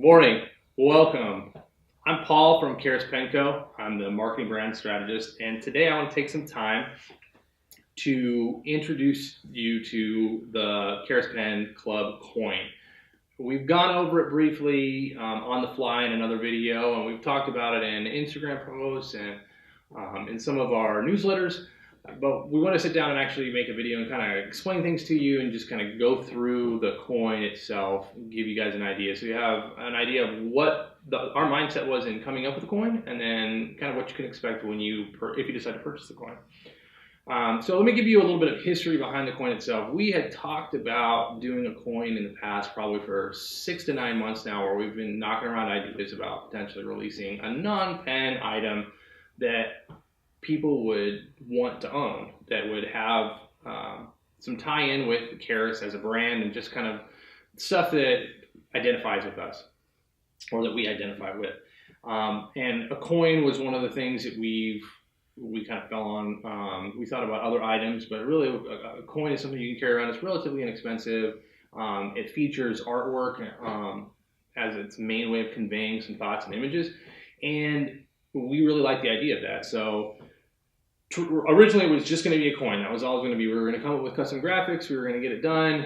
Morning. Welcome. I'm Paul from Karis Penco. I'm the marketing brand strategist, and today I want to take some time to introduce you to the Karis Pen Club coin. We've gone over it briefly on the fly in another video, and we've talked about it in Instagram posts and in some of our newsletters. But we want to sit down and actually make a video and kind of explain things to you and just kind of go through the coin itself, give you guys an idea. So you have an idea of what our mindset was in coming up with the coin, and then kind of what you can expect when if you decide to purchase the coin. So let me give you a little bit of history behind the coin itself. We had talked about doing a coin in the past, probably for 6 to 9 months now, where we've been knocking around ideas about potentially releasing a non-pen item that people would want to own, that would have some tie-in with Karis as a brand and just kind of stuff that identifies with us, or that we identify with. And a coin was one of the things that we kind of fell on. We thought about other items, but really a coin is something you can carry around. It's relatively inexpensive. It features artwork as its main way of conveying some thoughts and images, and we really like the idea of that. So originally, it was just going to be a coin. That was all it was going to be. We were going to come up with custom graphics. We were going to get it done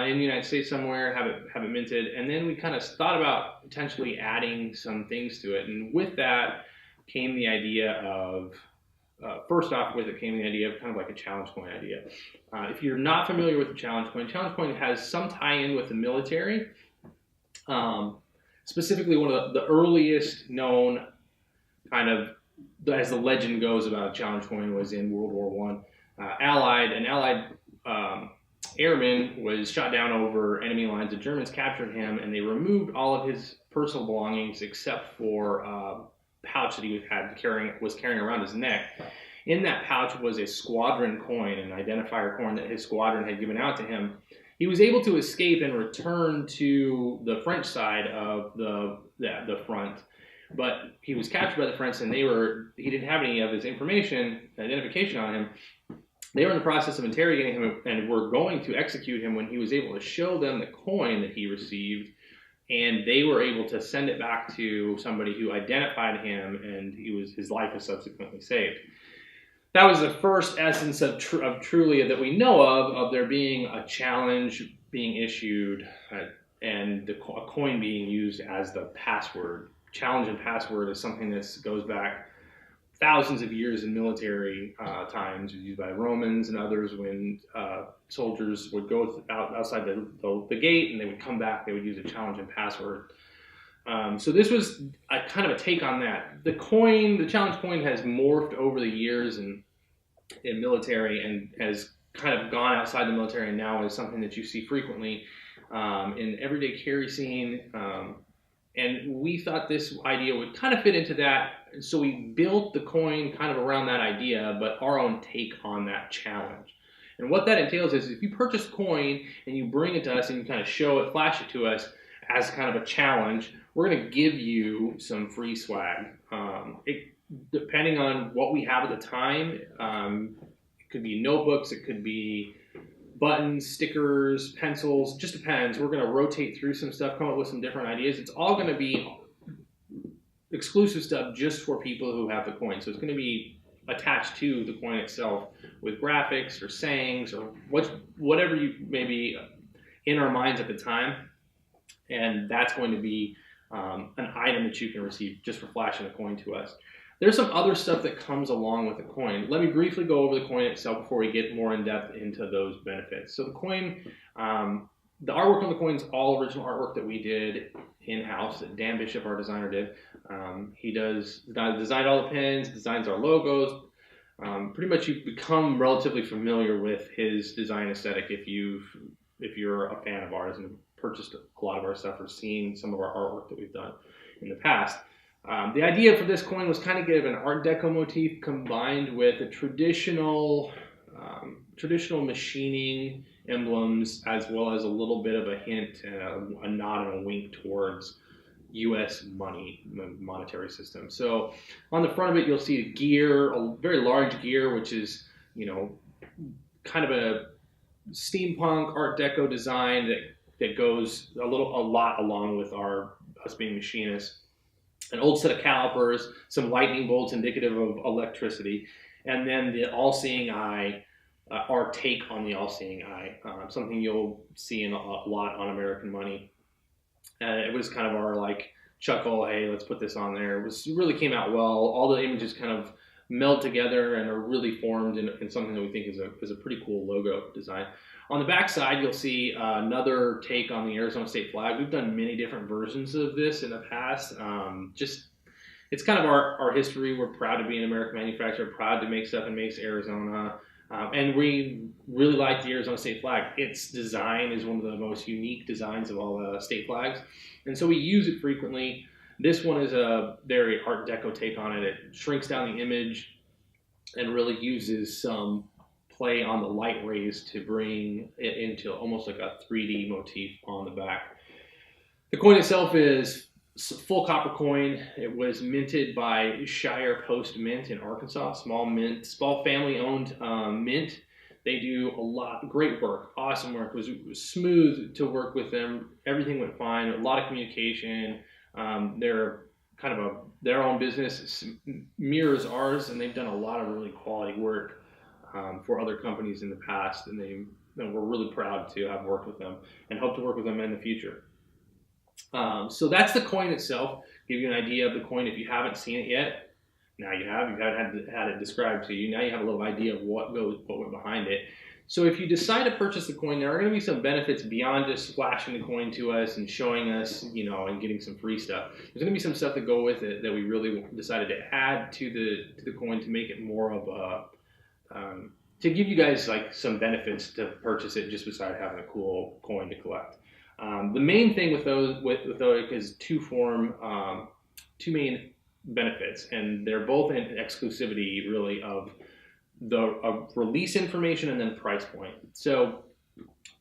in the United States somewhere, have it minted, and then we kind of thought about potentially adding some things to it. And with that came the idea of, first off, with it came the idea of kind of like a challenge coin idea. If you're not familiar with the challenge coin has some tie-in with the military. Specifically, one of the earliest known kind of, as the legend goes about a challenge coin, was in World War I. An Allied airman was shot down over enemy lines. The Germans captured him, and they removed all of his personal belongings except for a pouch that he was carrying around his neck. In that pouch was a squadron coin, an identifier coin that his squadron had given out to him. He was able to escape and return to the French side of the front. But he was captured by the French, and he didn't have any of his identification on him. They were in the process of interrogating him and were going to execute him when he was able to show them the coin that he received, and they were able to send it back to somebody who identified him, and his life was subsequently saved. That was the first essence of truly that we know of there being a challenge being issued and a coin being used as the password. Challenge and password is something that goes back thousands of years in military times. It was used by Romans and others when soldiers would go outside the gate and they would come back. They would use a challenge and password. So this was a kind of a take on that. The challenge coin, has morphed over the years in military and has kind of gone outside the military, and now is something that you see frequently in everyday carry scene. And we thought this idea would kind of fit into that. So we built the coin kind of around that idea, but our own take on that challenge. And what that entails is if you purchase a coin and you bring it to us and you kind of show it, flash it to us as kind of a challenge, we're going to give you some free swag. Depending on what we have at the time, it could be notebooks, it could be buttons, stickers, pencils, just depends. We're going to rotate through some stuff, come up with some different ideas. It's all going to be exclusive stuff just for people who have the coin. So it's going to be attached to the coin itself with graphics or sayings or whatever you may be in our minds at the time. And that's going to be an item that you can receive just for flashing a coin to us. There's some other stuff that comes along with the coin. Let me briefly go over the coin itself before we get more in depth into those benefits. So the coin, the artwork on the coin is all original artwork that we did in-house, that Dan Bishop, our designer, did. He designed all the pins, designs our logos. Pretty much you've become relatively familiar with his design aesthetic if you're a fan of ours and purchased a lot of our stuff or seen some of our artwork that we've done in the past. The idea for this coin was kind of give an Art Deco motif combined with a traditional machining emblems, as well as a little bit of a hint and a nod and a wink towards U.S. monetary system. So on the front of it, you'll see a gear, a very large gear, which is, kind of a steampunk Art Deco design that goes a lot along with our us being machinists, an old set of calipers, some lightning bolts indicative of electricity, and then the all-seeing eye, our take on the all-seeing eye, something you'll see in a lot on American Money. And it was kind of our like chuckle, hey, let's put this on there. It really came out well. All the images kind of meld together and are really formed in something that we think is a pretty cool logo design. On the back side, you'll see another take on the Arizona state flag. We've done many different versions of this in the past. It's kind of our history. We're proud to be an American manufacturer, proud to make stuff and makes Arizona. And we really like the Arizona state flag. Its design is one of the most unique designs of all the state flags. And so we use it frequently. This one is a very Art Deco take on it. It shrinks down the image and really uses some play on the light rays to bring it into almost like a 3D motif on the back. The coin itself is full copper coin. It was minted by Shire Post Mint in Arkansas, small family-owned mint. They do a lot, great work, awesome work. It was smooth to work with them. Everything went fine. A lot of communication. They're kind of their own business, mirrors ours, and they've done a lot of really quality work for other companies in the past, and we're really proud to have worked with them and hope to work with them in the future. So that's the coin itself. Give you an idea of the coin if you haven't seen it yet. Now you have. You haven't had it described to you. Now you have a little idea of what went behind it. So if you decide to purchase the coin, there are going to be some benefits beyond just flashing the coin to us and showing us, and getting some free stuff. There's going to be some stuff that go with it that we really decided to add to the coin to make it more of a to give you guys like some benefits to purchase it just beside having a cool coin to collect. The main thing with those is two main benefits, and they're both in exclusivity really of release information and then price point. So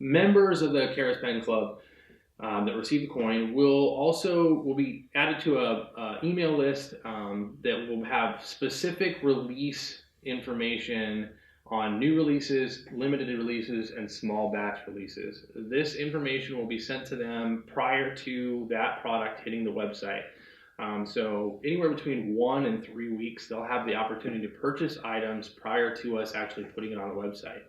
members of the Karas Pen Club that receive the coin will be added to a email list that will have specific release information on new releases, limited releases, and small batch releases. This information will be sent to them prior to that product hitting the website. So anywhere between 1 and 3 weeks, they'll have the opportunity to purchase items prior to us actually putting it on the website.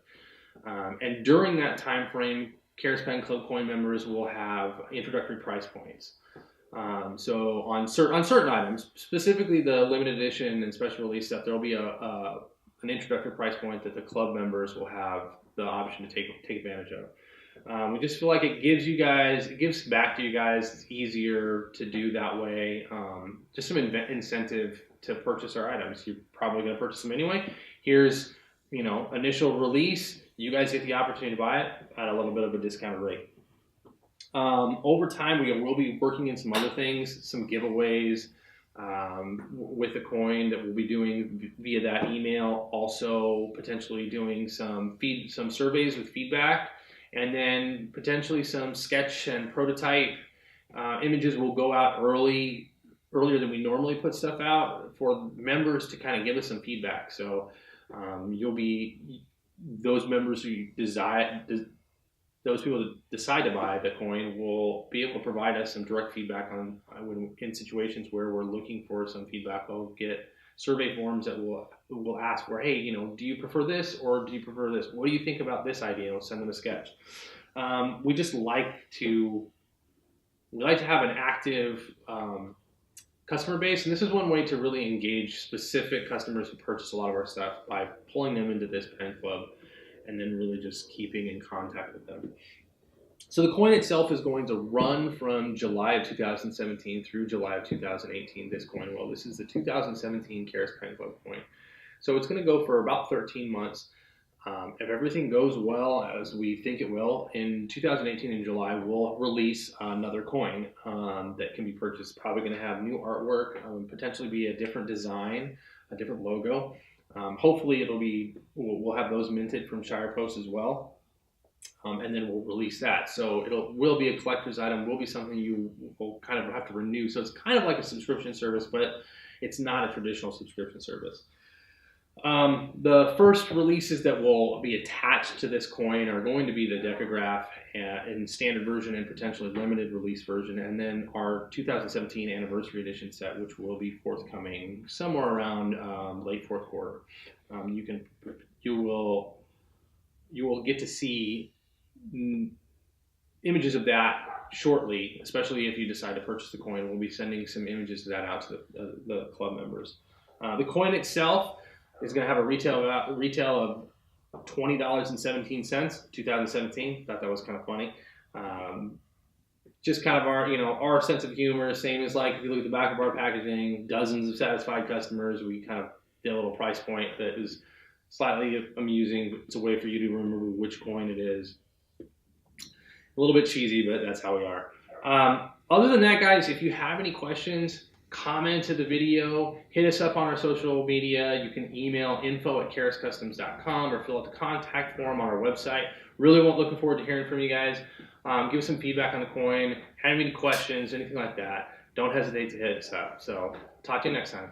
And during that time frame, Karas Pen Club coin members will have introductory price points. So on certain items, specifically the limited edition and special release stuff, there will be an introductory price point that the club members will have the option to take advantage of. We just feel like it gives back to you guys. It's easier to do that way. Just some incentive to purchase our items. You're probably going to purchase them anyway. Here's, initial release. You guys get the opportunity to buy it at a little bit of a discounted rate. Over time, we will be working in some other things, some giveaways with the coin that we'll be doing via that email. Also, potentially doing some surveys with feedback. And then potentially some sketch and prototype images will go out earlier than we normally put stuff out for members to kind of give us some feedback. So those members who those people that decide to buy the coin will be able to provide us some direct feedback on in situations where we're looking for some feedback. We'll get survey forms that will ask for, hey, do you prefer this or do you prefer this? What do you think about this idea? We'll send them a sketch. We just like to have an active customer base, and this is one way to really engage specific customers who purchase a lot of our stuff by pulling them into this pen club and then really just keeping in contact with them. So the coin itself is going to run from July of 2017 through July of 2018, this coin will. This is the 2017 Karas Pen Club coin. So it's going to go for about 13 months. If everything goes well, as we think it will, in 2018 in July, we'll release another coin that can be purchased. Probably going to have new artwork, potentially be a different design, a different logo. Hopefully we'll have those minted from Shire Post as well. And then we'll release that. So will be a collector's item, will be something you will kind of have to renew. So it's kind of like a subscription service, but it's not a traditional subscription service. The first releases that will be attached to this coin are going to be the Decograph in standard version and potentially limited release version, and then our 2017 anniversary edition set, which will be forthcoming somewhere around late fourth quarter. You will get to see images of that shortly, especially if you decide to purchase the coin. We'll be sending some images of that out to the club members. The coin itself is going to have a retail of $20.17, 2017. Thought that was kind of funny. Just kind of our sense of humor, same as like if you look at the back of our packaging, dozens of satisfied customers. We kind of did a little price point that is slightly amusing, but it's a way for you to remember which coin it is. A little bit cheesy, but that's how we are. Other than that, guys, if you have any questions, comment to the video, hit us up on our social media. You can email info@karascustoms.com or fill out the contact form on our website. Really looking forward to hearing from you guys. Give us some feedback on the coin. Have any questions, anything like that, don't hesitate to hit us up. So talk to you next time.